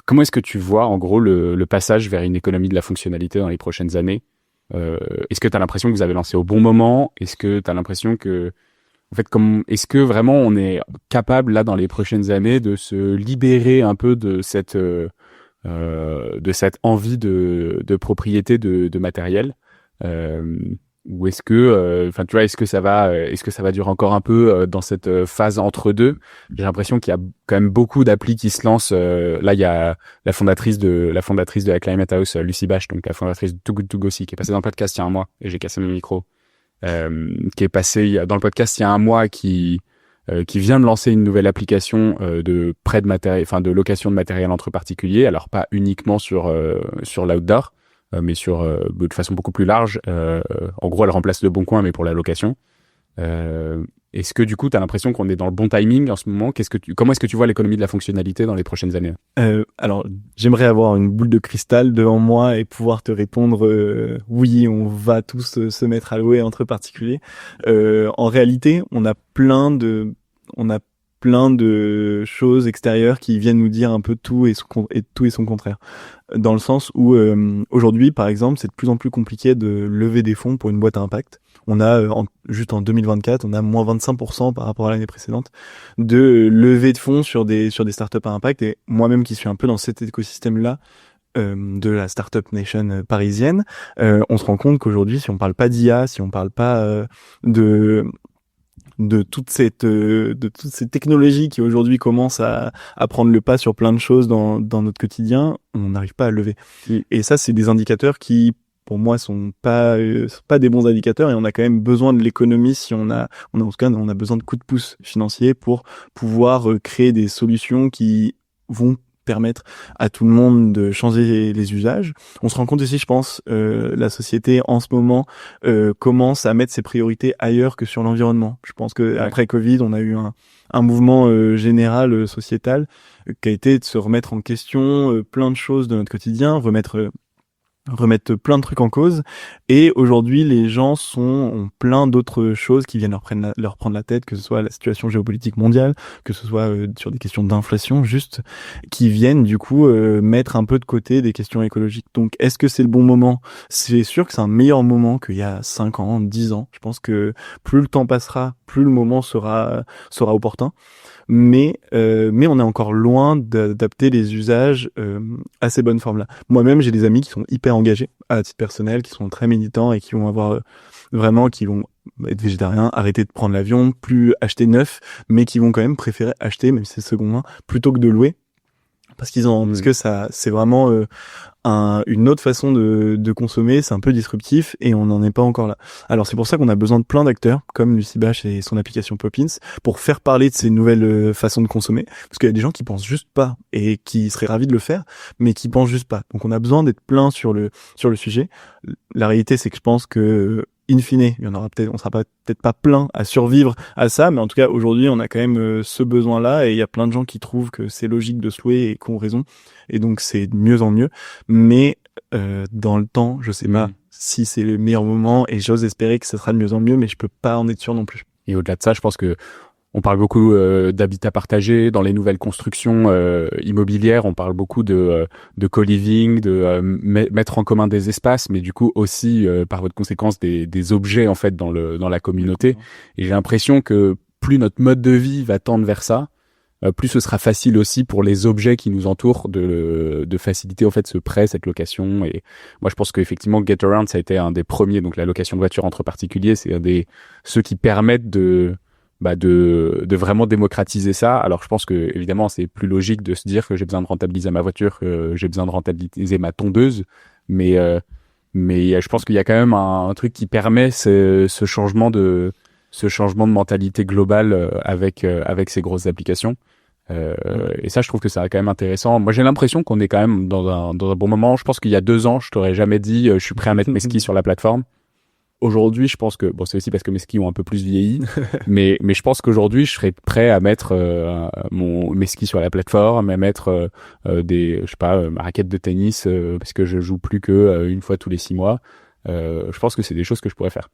comment est-ce que tu vois, en gros, le passage vers une économie de la fonctionnalité dans les prochaines années? Est-ce que tu as l'impression que vous avez lancé au bon moment? Est-ce que tu as l'impression que, en fait, est-ce que vraiment on est capable, là, dans les prochaines années, de se libérer un peu de cette envie de propriété de matériel? Euh, ou est-ce que, enfin, tu vois, est-ce que ça va durer encore un peu dans cette phase entre deux? J'ai l'impression qu'il y a quand même beaucoup d'applis qui se lancent. Là, il y a la fondatrice de la Climate House, Lucy Bash, donc la fondatrice de Too Good To Go aussi, qui est passée dans le podcast il y a un mois, et j'ai cassé mon micro, qui est passée dans le podcast il y a un mois, qui vient de lancer une nouvelle application de prêt de matériel, enfin de location de matériel entre particuliers. Alors pas uniquement sur l'outdoor, mais de façon beaucoup plus large. En gros, elle remplace Le Bon Coin, mais pour la location. Est-ce que du coup, tu as l'impression qu'on est dans le bon timing en ce moment? Comment est-ce que tu vois l'économie de la fonctionnalité dans les prochaines années? Alors, j'aimerais avoir une boule de cristal devant moi et pouvoir te répondre oui, on va tous se mettre à louer entre particuliers. En réalité, on a plein de choses extérieures qui viennent nous dire un peu tout et tout et son contraire. Dans le sens où aujourd'hui, par exemple, c'est de plus en plus compliqué de lever des fonds pour une boîte à impact. On a juste en 2024, on a moins 25% par rapport à l'année précédente de levée de fonds sur des startups à impact. Et moi-même qui suis un peu dans cet écosystème-là de la startup nation parisienne, on se rend compte qu'aujourd'hui, si on parle pas d'IA, si on parle pas de toutes ces technologies qui aujourd'hui commencent à prendre le pas sur plein de choses dans notre quotidien, on n'arrive pas à lever. Et ça, c'est des indicateurs qui, pour moi, sont pas des bons indicateurs, et on a quand même besoin de l'économie si en tout cas, on a besoin de coups de pouce financiers pour pouvoir créer des solutions qui vont permettre à tout le monde de changer les usages. On se rend compte aussi, je pense, la société en ce moment commence à mettre ses priorités ailleurs que sur l'environnement. Je pense que après Covid, on a eu un mouvement général sociétal qui a été de se remettre en question plein de choses de notre quotidien, remettre plein de trucs en cause. Et aujourd'hui, les gens ont plein d'autres choses qui viennent leur prendre la tête, que ce soit la situation géopolitique mondiale, que ce soit sur des questions d'inflation, juste, qui viennent du coup mettre un peu de côté des questions écologiques. Donc, est-ce que c'est le bon moment? C'est sûr que c'est un meilleur moment qu'il y a 5 ans, 10 ans. Je pense que plus le temps passera, plus le moment sera opportun. Mais on est encore loin d'adapter les usages à ces bonnes formes-là. Moi-même, j'ai des amis qui sont hyper engagés à titre personnel, qui sont très militants et qui vont avoir qui vont être végétariens, arrêter de prendre l'avion, plus acheter neuf, mais qui vont quand même préférer acheter, même si c'est seconde main, plutôt que de louer. Parce que ça, c'est vraiment une autre façon de consommer, c'est un peu disruptif et on n'en est pas encore là. Alors c'est pour ça qu'on a besoin de plein d'acteurs comme Lucy Bash et son application Poppins pour faire parler de ces nouvelles façons de consommer, parce qu'il y a des gens qui pensent juste pas et qui seraient ravis de le faire, mais qui pensent juste pas. Donc on a besoin d'être plein sur le sujet. La réalité, c'est que je pense que in fine, on sera peut-être pas plein à survivre à ça, mais en tout cas aujourd'hui on a quand même ce besoin-là, et il y a plein de gens qui trouvent que c'est logique de se louer et qui ont raison, et donc c'est de mieux en mieux. Mais dans le temps, je sais pas si c'est le meilleur moment, et j'ose espérer que ça sera de mieux en mieux, mais je peux pas en être sûr non plus. Et au-delà de ça, je pense que on parle beaucoup d'habitat partagé dans les nouvelles constructions immobilières. On parle beaucoup de co-living, de mettre en commun des espaces, mais du coup aussi par votre conséquence des objets en fait dans la communauté. Et j'ai l'impression que plus notre mode de vie va tendre vers ça, plus ce sera facile aussi pour les objets qui nous entourent de faciliter en fait ce prêt, cette location. Et moi je pense qu'effectivement Getaround, ça a été un des premiers, donc la location de voitures entre particuliers, c'est ceux qui permettent de vraiment démocratiser ça. Alors je pense que évidemment c'est plus logique de se dire que j'ai besoin de rentabiliser ma voiture, que j'ai besoin de rentabiliser ma tondeuse, mais je pense qu'il y a quand même un truc qui permet ce changement de mentalité globale avec ces grosses applications. Et ça, je trouve que c'est quand même intéressant. Moi, j'ai l'impression qu'on est quand même dans un bon moment. Je pense qu'il y a 2 ans, je t'aurais jamais dit je suis prêt à mettre mes skis sur la plateforme. Aujourd'hui, je pense que c'est aussi parce que mes skis ont un peu plus vieilli, mais je pense qu'aujourd'hui, je serais prêt à mettre mes skis sur la plateforme, à mettre ma raquette de tennis parce que je joue plus que une fois tous les 6 mois. Je pense que c'est des choses que je pourrais faire.